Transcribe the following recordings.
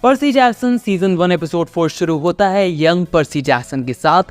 Percy Jackson season 1 episode 4 शुरू होता है यंग पर्सी जैक्सन के साथ,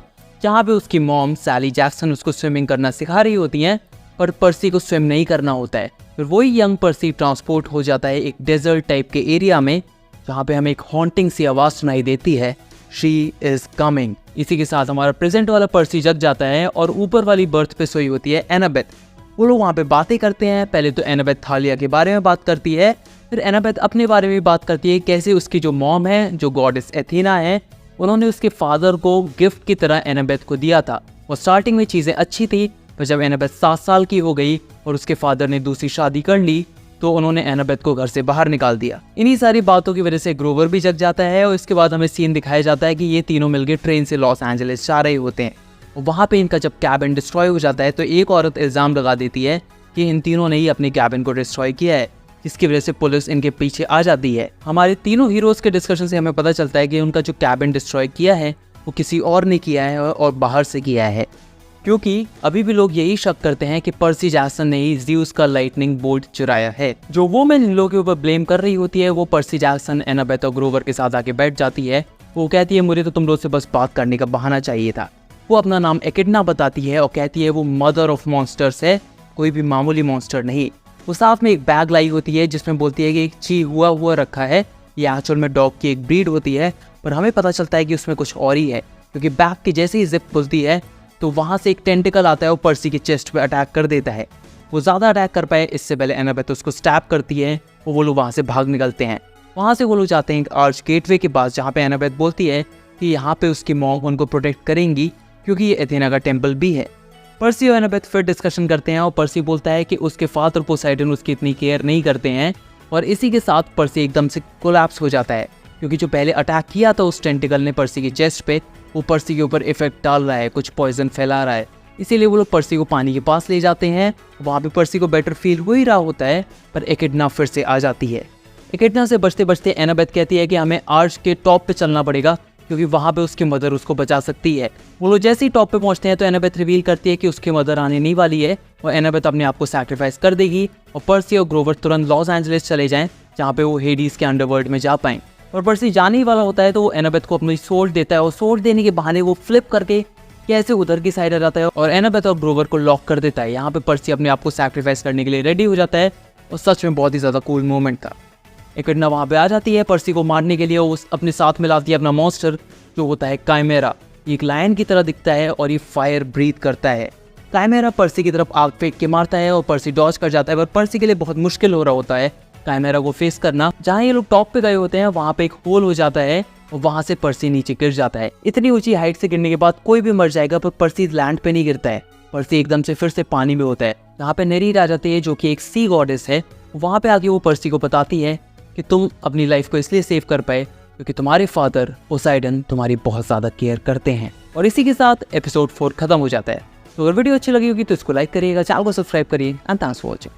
जहाँ पे उसकी मॉम सैली जैक्सन उसको स्विमिंग करना सिखा रही होती हैं, पर पर्सी को स्विम नहीं करना होता है। फिर वही यंग पर्सी ट्रांसपोर्ट हो जाता है एक डेजर्ट टाइप के एरिया में, जहाँ पे हमें एक हॉन्टिंग सी आवाज़ सुनाई देती है, शी इज़ कमिंग। इसी के साथ हमारा प्रेजेंट वाला पर्सी जग जाता है और ऊपर वाली बर्थ पे सोई होती है एनाबेथ। वो लोग वहाँ पे बातें करते हैं। पहले तो एनाबेथ थालिया के बारे में बात करती है, फिर एनाबेथ अपने बारे में बात करती है, कैसे उसकी जो मॉम है, जो गॉडेस एथेना है, उन्होंने उसके फादर को गिफ्ट की तरह एनाबेथ को दिया था। और स्टार्टिंग में चीज़ें अच्छी थी, पर जब एनाबेथ 7 साल की हो गई और उसके फादर ने दूसरी शादी कर ली, तो उन्होंने एनाबेथ को घर से बाहर निकाल दिया। इन्हीं सारी बातों की वजह से ग्रोवर भी जग जाता है और इसके बाद हमें सीन दिखाया जाता है कि ये तीनों मिलकर ट्रेन से लॉस एंजलिस जा रहे होते हैं। और वहाँ पे इनका जब कैबिन डिस्ट्रॉय हो जाता है, तो एक औरत इल्ज़ाम लगा देती है कि इन तीनों ने ही अपने कैबिन को डिस्ट्रॉय किया है, जिसकी वजह से पुलिस इनके पीछे आ जाती है। हमारे तीनों हीरोज़ के डिस्कशन से हमें पता चलता है कि उनका जो कैबिन डिस्ट्रॉय किया है वो किसी और ने किया है और बाहर से किया है, क्योंकि अभी भी लोग यही शक करते हैं कि पर्सी जैक्सन ने ही ज़्यूस का लाइटनिंग बोल्ट चुराया है। जो वुमेन इन लोगों के ऊपर ब्लेम कर रही होती है, वो पर्सी जैक्सन, एनाबेथ और ग्रोवर के साथ आके बैठ जाती है। वो कहती है, मुझे तो तुम लोग से बस बात करने का बहाना चाहिए था। वो अपना नाम एकिडना बताती है और कहती है वो मदर ऑफ मॉन्स्टर्स है, कोई भी मामूली मॉन्स्टर नहीं। वो साथ में एक बैग लाई होती है जिसमें बोलती है कि एक ची हुआ रखा है, ये एक्चुअल में डॉग की एक ब्रीड होती है, पर हमें पता चलता है कि उसमें कुछ और ही है, क्योंकि बैग की जैसे ही जिप खुलती है तो वहाँ से एक टेंटिकल आता है और पर्सी के चेस्ट पे अटैक कर देता है। वो ज़्यादा अटैक कर पाए इससे पहले एनाबेथ उसको स्टैप करती है और वो लोग वहाँ से भाग निकलते हैं। वहाँ से वो लोग जाते हैं एक आर्च गेटवे के पास, जहाँ पे एनाबेथ बोलती है कि यहाँ पे उसकी मॉम उनको प्रोटेक्ट करेंगी, क्योंकि ये एथेना का टेम्पल भी है। पर्सी और एनाबेथ फिर डिस्कशन करते हैं और पर्सी बोलता है कि उसके फादर पोसाइडन उसकी इतनी केयर नहीं करते हैं, और इसी के साथ पर्सी एकदम से कोलैप्स हो जाता है, क्योंकि जो पहले अटैक किया था उस टेंटिकल ने पर्सी की चेस्ट पे, वो पर्सी के ऊपर इफेक्ट डाल रहा है, कुछ पॉइजन फैला रहा है। इसीलिए वो लोग पर्सी को पानी के पास ले जाते हैं। वहाँ पे पर्सी को बेटर फील हो ही रहा होता है, पर एकिडना फिर से आ जाती है। एकिडना से बचते बचते एनाबेथ कहती है कि हमें आर्च के टॉप पे चलना पड़ेगा, क्योंकि वहाँ पे उसकी मदर उसको बचा सकती है। वो लोग जैसे ही टॉप पे पहुँचते हैं तो एनाबेथ रिवील करती है कि उसकी मदर आने नहीं वाली है और एनाबेथ अपने आप को सैक्रिफाइस कर देगी, और पर्सी और ग्रोवर तुरंत लॉस एंजलिस चले जाएं, जहाँ पे वो हेडीज के अंडरवर्ल्ड में जा पाएं। और पर्सी जाने ही वाला होता है तो वो एनाबेथ को अपनी सोर्ड देता है, और सोर्ड देने के बहाने वो फ्लिप करके कैसे उधर की साइड आ जाता है और एनाबेथ और ग्रोवर को लॉक कर देता है। यहाँ पे पर्सी अपने आप को सैक्रिफाइस करने के लिए रेडी हो जाता है, और सच में बहुत ही ज़्यादा कूल मोमेंट था। एकिडना वहाँ पे आ जाती है पर्सी को मारने के लिए, वो अपने साथ मिलाती है अपना मॉन्स्टर, जो होता है काइमेरा। ये एक लायन की तरह दिखता है और ये फायर ब्रीथ करता है। काइमेरा पर्सी की तरफ आग फेंक के मारता है और पर्सी डॉज कर जाता है, पर पर्सी के लिए बहुत मुश्किल हो रहा होता है काइमेरा को फेस करना। जहाँ ये लोग टॉप पे गए होते हैं वहाँ पे एक होल हो जाता है और वहाँ से पर्सी नीचे गिर जाता है। इतनी ऊंची हाइट से गिरने के बाद कोई भी मर जाएगा, पर पर्सी लैंड पे नहीं गिरता है। पर्सी एकदम से फिर से पानी में होता है, जहाँ पे नेरीड आ जाती है, जो कि एक सी गॉडेस है। वहाँ पे आके वो पर्सी को बताती है कि तुम अपनी लाइफ को इसलिए सेव कर पाए क्योंकि तुम्हारे फादर पोसाइडन तुम्हारी बहुत ज़्यादा केयर करते हैं। और इसी के साथ एपिसोड 4 खत्म हो जाता है। तो अगर वीडियो अच्छी लगी होगी तो इसको लाइक करिएगा, चैनल को सब्सक्राइब करिए, एंड थैंक्स फॉर वॉचिंग।